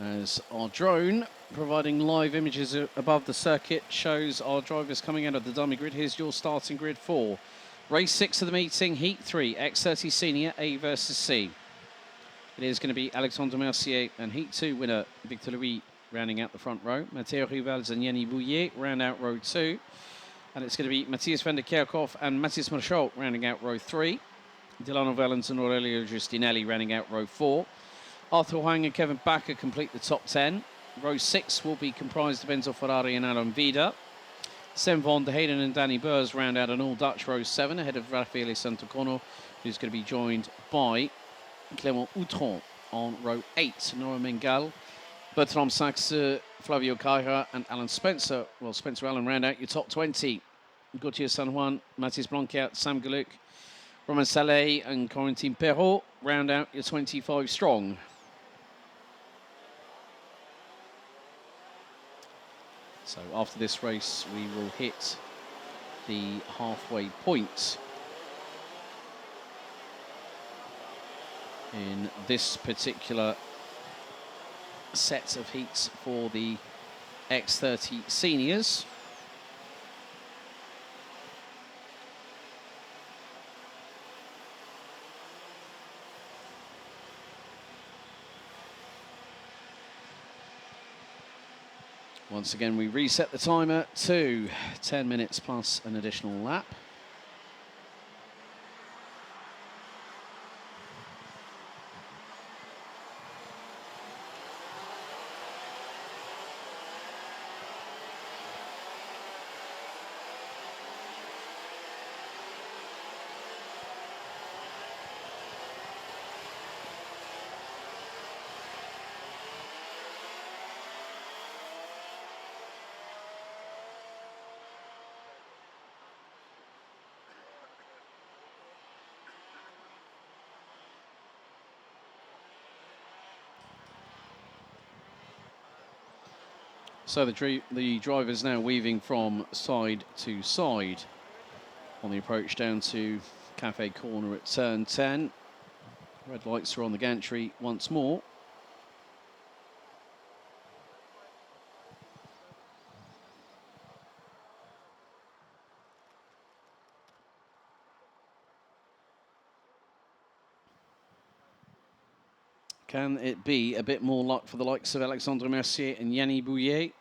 As our drone, providing live images above the circuit, shows our drivers coming out of the dummy grid. Here's your starting grid for race 6 of the meeting, heat 3, X30 Senior, A versus C. It is going to be Alexandre Mercier and heat 2 winner Victor Louis rounding out the front row. Matteo Rivals and Yanni Bouillet round out row 2. And it's going to be Matthias van der Kerkhoff and Matthias Marchal rounding out row 3. Delano Valens and Aurelio Giustinelli rounding out row 4. Arthur Huang and Kevin Bakker complete the top 10. Row 6 will be comprised of Enzo Ferrari and Alan Vida. Sam van der Hayden and Danny Burs round out an all-Dutch row 7 ahead of Raffaele Santocono, who's going to be joined by Clément Outron on row 8. Nora Mengal, Bertrand Saxe, Flavio Caira and Alan Spencer. Well, Spencer Allen round out your top 20. Gauthier San Juan, Mathis Blanquet, Sam Galuk, Romain Saleh and Corentin Perrault round out your 25 strong. So after this race, we will hit the halfway point in this particular set of heats for the X30 seniors. Once again, we reset the timer to 10 minutes plus an additional lap. So the driver's now weaving from side to side on the approach down to Cafe Corner at turn 10. Red lights are on the gantry once more. Can it be a bit more luck for the likes of Alexandre Mercier and Yanni Bouillet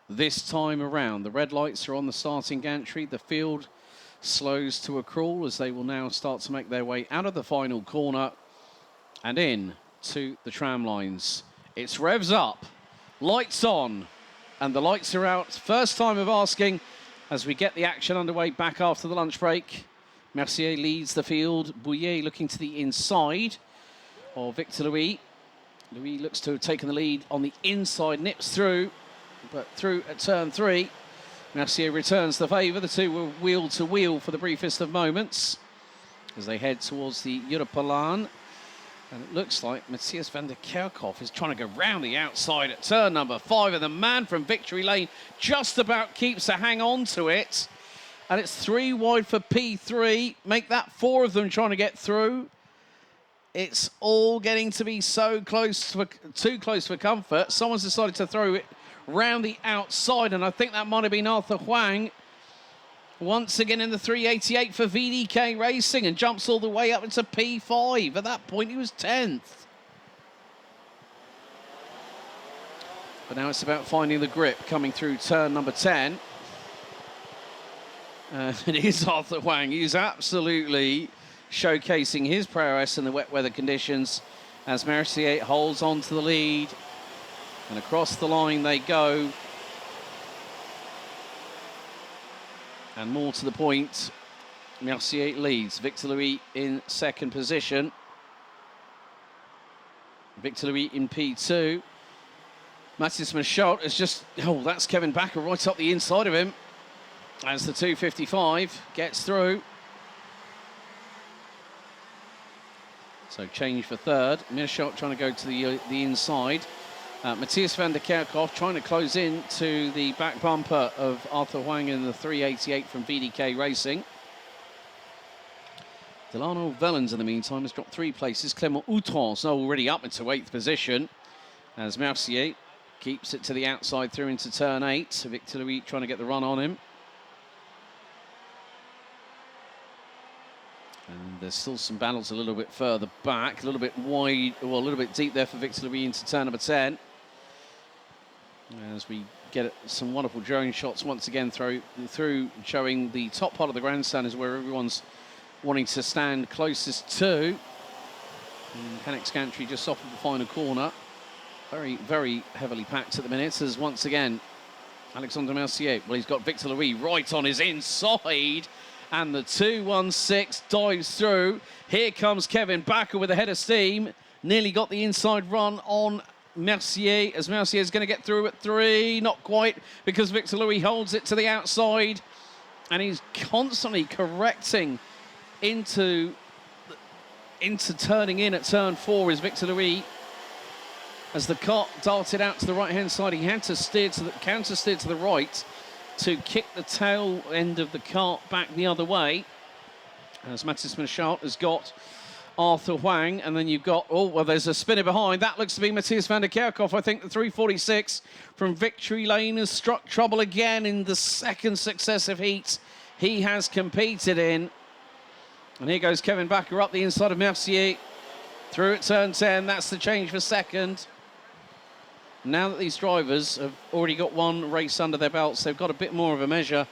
this time around? The red lights are on the starting gantry. The field slows to a crawl as they will now start to make their way out of the final corner and in to the tram lines. It's revs up, lights on, and the lights are out. First time of asking as we get the action underway back after the lunch break. Mercier leads the field. Bouillet looking to the inside of Victor Louis. Louis looks to have taken the lead on the inside, nips through, but through at turn 3. Mercier returns the favour. The two were wheel to wheel for the briefest of moments as they head towards the Europalan. And it looks like Matthias van der Kerkhoff is trying to go round the outside at turn number 5. And the man from Victory Lane just about keeps a hang on to it. And it's 3 wide for P3. Make that 4 of them trying to get through. It's all getting to be so close, too close for comfort. Someone's decided to throw it round the outside, and I think that might have been Arthur Huang. Once again in the 388 for VDK Racing and jumps all the way up into P5. At that point, he was 10th. But now it's about finding the grip coming through turn number 10. It is Arthur Huang. He's absolutely showcasing his prowess in the wet weather conditions as Mercier holds on to the lead. And across the line they go. And more to the point, Mercier leads. Victor Louis in second position. Victor Louis in P2. Mathis Marchal is just, oh, that's Kevin Bakker right up the inside of him as the 255 gets through. So change for third. Marchal trying to go to the inside. Matthias van der Kerkhoff trying to close in to the back bumper of Arthur Huang in the 388 from VDK Racing. Delano Valens, in the meantime, has dropped 3 places. Clément Outron is already up into 8th position. as Mercier keeps it to the outside through into turn 8. Victor Louis trying to get the run on him. And there's still some battles a little bit further back, a little bit wide, well, a little bit deep there for Victor Louis into turn number 10. As we get some wonderful drone shots once again through showing the top part of the grandstand is where everyone's wanting to stand closest to. And Hennick's Gantry just off of the final corner. Very, very heavily packed at the minute as once again Alexandre Mercier, well, he's got Victor Louis right on his inside. And the 2-1-6 dives through. Here comes Kevin Backer with a head of steam. Nearly got the inside run on Mercier, as Mercier is going to get through at 3. Not quite, because Victor Louis holds it to the outside. And he's constantly correcting into turning in at turn 4 is Victor Louis. As the cart darted out to the right-hand side, he had to steer to the counter-steer to the right to kick the tail end of the cart back the other way. As Mathis Michaud has got Arthur Huang, and then you've got, oh, well, there's a spinner behind. That looks to be Matthias van der Kerkhoff. I think the 346 from Victory Lane has struck trouble again in the second successive heat he has competed in. And here goes Kevin Backer up the inside of Mercier. Through at turn 10, that's the change for second. Now that these drivers have already got one race under their belts, they've got a bit more of a measure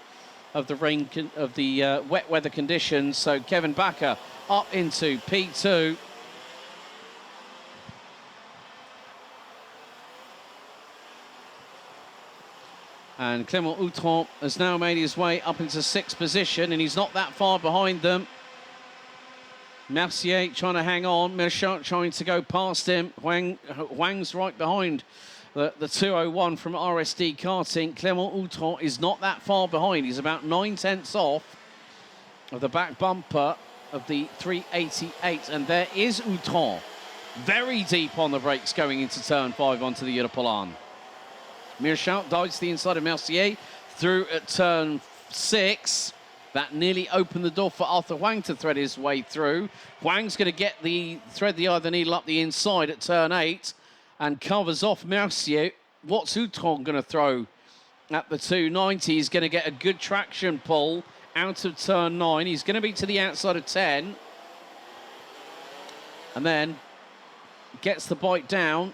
of the wet weather conditions. So Kevin Backer up into P2. And Clément Outram has now made his way up into 6th position, and he's not that far behind them. Mercier trying to hang on, Michaud trying to go past him. Huang's right behind the 201 from RSD Karting. Clément Outram is not that far behind. He's about 9/10 off of the back bumper of the 388. And there is Outram, very deep on the brakes going into turn 5 onto the Europolan. Michaud dives to the inside of Mercier through at turn 6. That nearly opened the door for Arthur Huang to thread his way through. Huang's going to thread the other needle up the inside at turn 8 and covers off Mercier. What's Outram going to throw at the 290? He's going to get a good traction pull out of turn 9. He's going to be to the outside of 10. And then gets the bite down.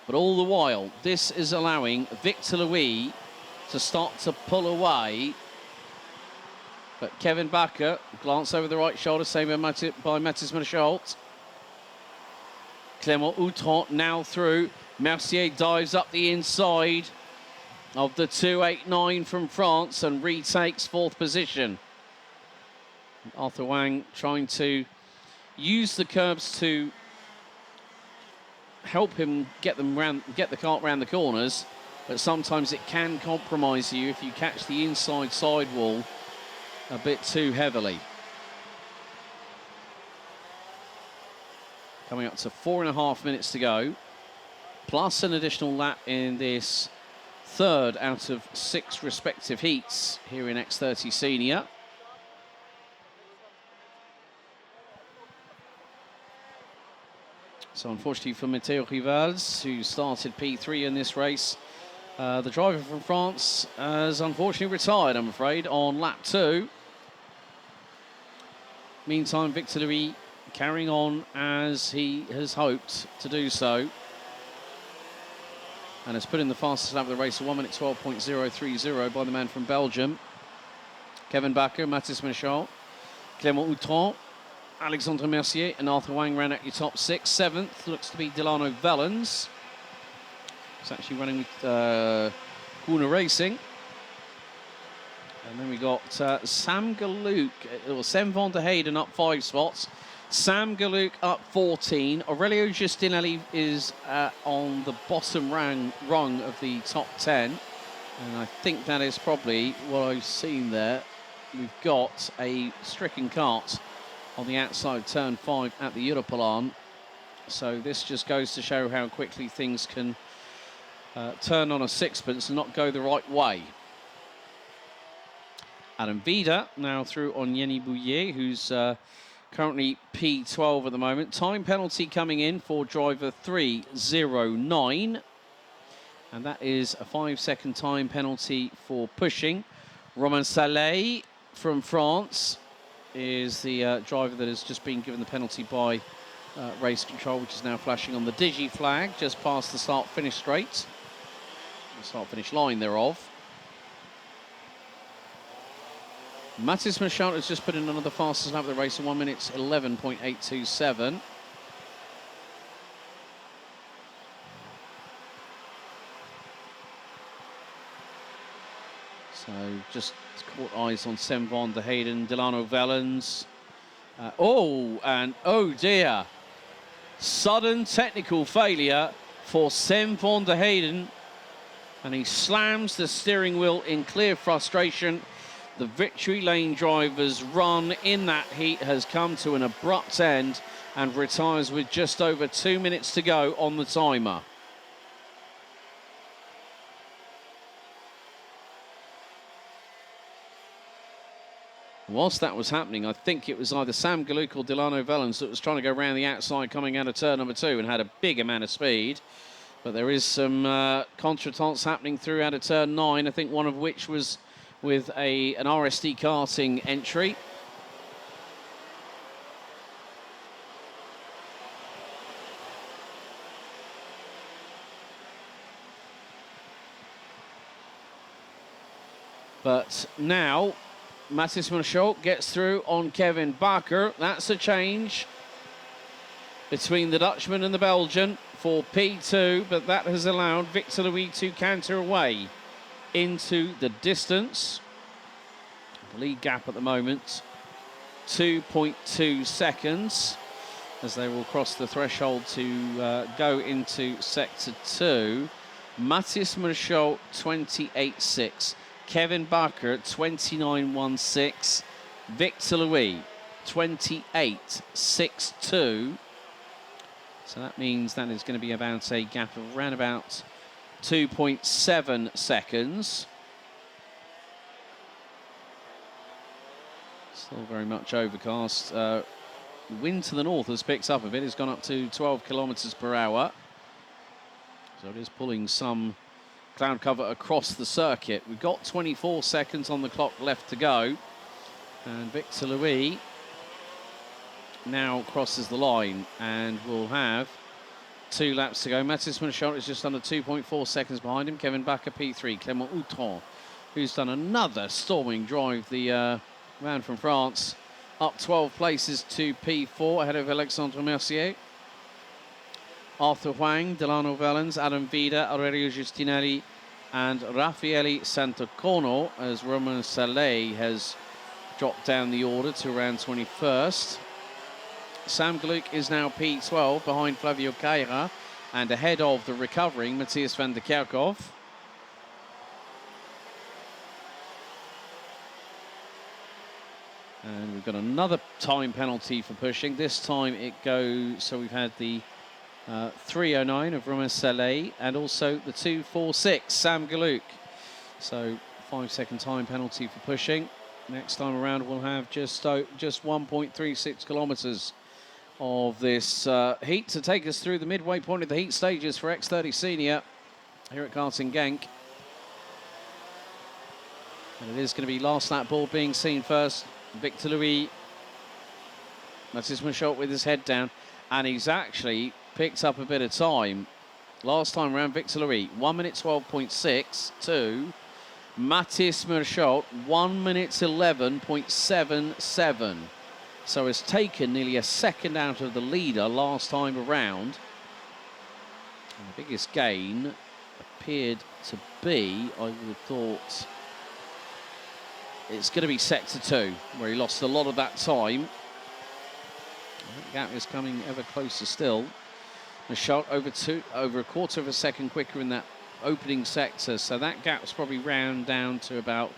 But all the while, this is allowing Victor Louis to start to pull away. But Kevin Backer, glance over the right shoulder, same by Mathis Michaud. Clément Outram now through. Mercier dives up the inside of the 289 from France and retakes 4th position. Arthur Huang trying to use the curbs to help him get the cart round the corners, but sometimes it can compromise you if you catch the inside sidewall a bit too heavily. Coming up to 4.5 minutes to go, plus an additional lap in this 3rd out of 6 respective heats here in X30 Senior. So unfortunately for Matteo Rivals, who started P3 in this race, the driver from France has unfortunately retired, I'm afraid, on lap 2. Meantime, Victor Louis carrying on as he has hoped to do so. And has put in the fastest lap of the race, a 1 minute 12.030 by the man from Belgium. Kevin Backer, Mathis Michaud, Clément Outram, Alexandre Mercier and Arthur Huang ran at your top 6. 7th looks to be Delano Vellens. He's actually running with Corner Racing. And then we got Sam Galuk, or Sam van der Heyden up 5 spots. Sam Galuk up 14. Aurelio Giustinelli is on the bottom rung of the top 10. And I think that is probably what I've seen there. We've got a stricken cart on the outside of turn 5 at the Europolan. So this just goes to show how quickly things can turn on a sixpence and not go the right way. Adam Vida now through on Yenny Bouillet, who's Currently P12 at the moment. Time penalty coming in for driver 309. And that is a 5-second time penalty for pushing. Romain Saleh from France is the driver that has just been given the penalty by race control, which is now flashing on the digi flag just past the start-finish straight. The start-finish line thereof. Mathis Michaud has just put in another fastest lap of the race in 1 minute 11.827. So just caught eyes on Sam van der Heyden, Delano Vellens. Oh dear. Sudden technical failure for Sam van der Heyden. And he slams the steering wheel in clear frustration. The victory lane driver's run in that heat has come to an abrupt end and retires with just over 2 minutes to go on the timer. Whilst that was happening, I think it was either Sam Galuk or Delano Vellens that was trying to go around the outside coming out of turn number 2 and had a big amount of speed. But there is some contretemps happening through out of turn 9, I think one of which was with an RSD karting entry. But now Mathis Michaud gets through on Kevin Bakker. That's a change between the Dutchman and the Belgian for P2, but that has allowed Victor Louis to canter away into the distance. The lead gap at the moment, 2.2 seconds, as they will cross the threshold to go into sector 2. Mathis Michaud 28.6. Kevin Bakker 29.16. Victor Louis 28.62. So that means that is going to be about a gap of around about 2.7 seconds. Still very much overcast. Wind to the north has picked up a bit. It's gone up to 12 kilometers per hour. So it is pulling some cloud cover across the circuit. We've got 24 seconds on the clock left to go. And Victor Louis now crosses the line and will have 2 laps to go. Mathis Michaud is just under 2.4 seconds behind him. Kevin Bakker P3. Clément Outron, who's done another storming drive, the man from France, up 12 places to P4 ahead of Alexandre Mercier. Arthur Huang, Delano Vellens, Adam Vida, Aurelio Giustinelli and Raffaele Santocorno, as Romain Saleh has dropped down the order to around 21st. Sam Galuk is now P12 behind Flavio Caira and ahead of the recovering Matthias van der Kerkhoff. And we've got another time penalty for pushing. This time it goes, so we've had the 309 of Romain Saleh and also the 246 Sam Galuk. So 5-second time penalty for pushing. Next time around we'll have just 1.36 kilometers of this heat to take us through the midway point of the heat stages for X30 Senior here at Karting Genk. And it is going to be last lap board being seen first. Victor Louis, Mathis Michaud with his head down, and he's actually picked up a bit of time. Last time around, Victor Louis, 1 minute 12.62. Mathis Michaud, 1 minute 11.77. So has taken nearly a second out of the leader last time around. And the biggest gain appeared to be, I would have thought, it's going to be sector 2, where he lost a lot of that time. That gap is coming ever closer still. Michaud over a quarter of a second quicker in that opening sector, so that gap's probably round down to about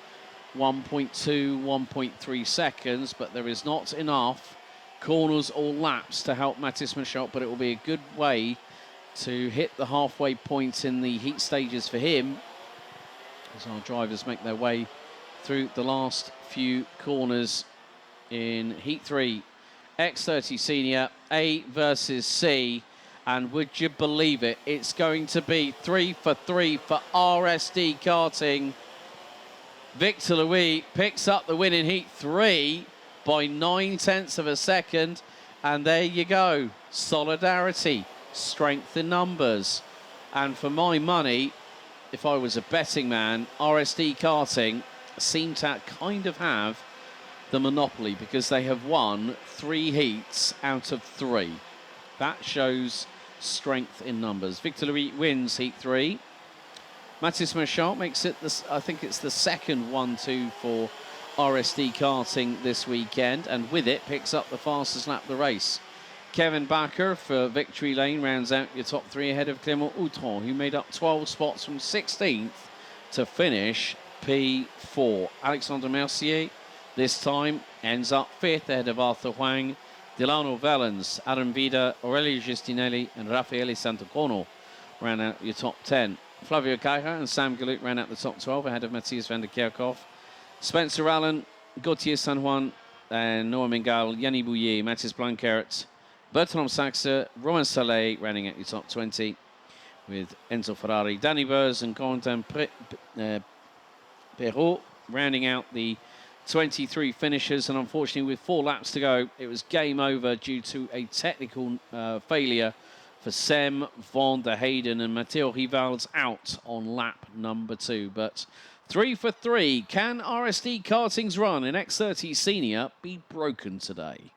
1.2, 1.3 seconds, but there is not enough corners or laps to help Mathis Michaud, but it will be a good way to hit the halfway point in the heat stages for him as our drivers make their way through the last few corners in Heat 3 X30 Senior, A versus C. And would you believe it? It's going to be 3 for 3 for RSD Karting. Victor Louis picks up the win in Heat 3 by 9/10 of a second. And there you go. Solidarity, strength in numbers. And for my money, if I was a betting man, RSD Karting seem to kind of have the monopoly because they have won 3 heats out of 3. That shows strength in numbers. Victor Louis wins Heat 3. Mathis Marchand makes it, I think it's the second 1-2 for RSD Karting this weekend, and with it picks up the fastest lap of the race. Kevin Bakker for Victory Lane rounds out your top 3 ahead of Clément Outron, who made up 12 spots from 16th to finish P4. Alexandre Mercier this time ends up 5th ahead of Arthur Huang. Delano Valens, Adam Vida, Aurelio Giustinelli and Raffaele Santocono ran out your top 10. Flavio Caja and Sam Galut ran out the top 12 ahead of Matthias van der Kerkhoff. Spencer Allen, Gauthier San Juan and Noah Mingal, Yanni Bouillet, Mathis Blancart, Bertrand Saxe, Romain Saleh running at your top 20 with Enzo Ferrari, Danny Burrs and Quentin Perrault rounding out the 23 finishers. And unfortunately, with 4 laps to go, it was game over due to a technical failure for Sem, Von der Hayden and Matteo Rivals out on lap number 2. But 3 for 3. Can RSD Karting's run in X30 Senior be broken today?